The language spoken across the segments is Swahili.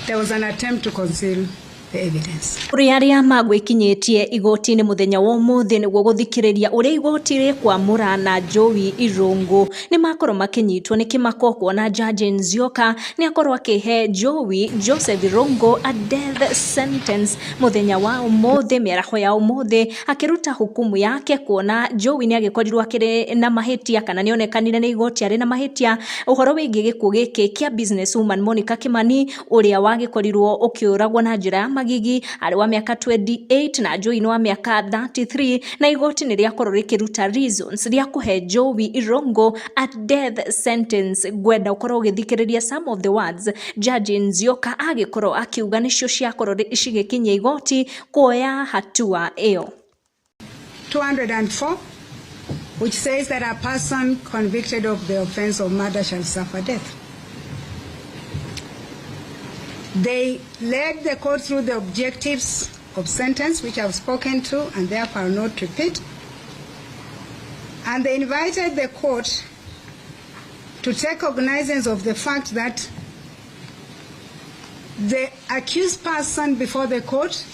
there was an attempt to conceal the evidence. Uriaria magwikinyetie igoti-ini muthenya wa umuthi niguo guthikiriria uria igoti rikwamura na Jowie Irungu ni makorwo makinyitwo ni kimako kuona Jaji Nzioka ni akorwo akihe Jowie Joseph Irungu a death sentence muthenya wa umuthi miaraho ya umuthi akiruta hukumu yake kuona Jowie ni agikorirwo akiri na mahitia kana ni onekanire ni igoti ari na mahitia uhoro wingi gikuo giki kia businesswoman Monica Kimani uria wagikorirwo ukiuragwo na njira ya magigi ari wa miaka 28 na Jowie ni wa miaka 33 na igoti ni riakorwo rikiruta reasons ria kuhe Jowie Irungu a death sentence. Gwenda ukorwo ugithikiriria some of the words Jaji Nzioka agikorwo akiuga nicio ciakorwo cigikinyia igoti kuoya hatua iyo. 204 which says that a person convicted of the offense of murder shall suffer death. They led the court through the objectives of sentence, which I've spoken to and therefore I'll not repeat. And they invited the court to take cognizance of the fact that the accused person before the court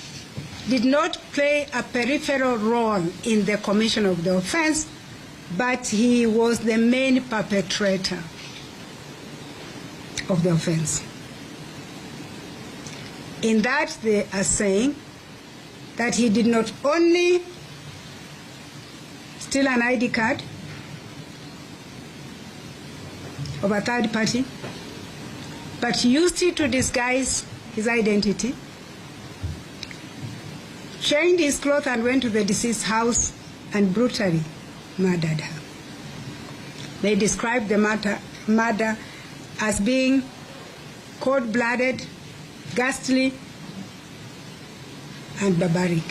did not play a peripheral role in the commission of the offense, but he was the main perpetrator of the offense. In that, they are saying that he did not only steal an ID card of a third party, but used it to disguise his identity, changed his clothes and went to the deceased's house and brutally murdered her. They described the murder as being cold-blooded, ghastly, and barbaric.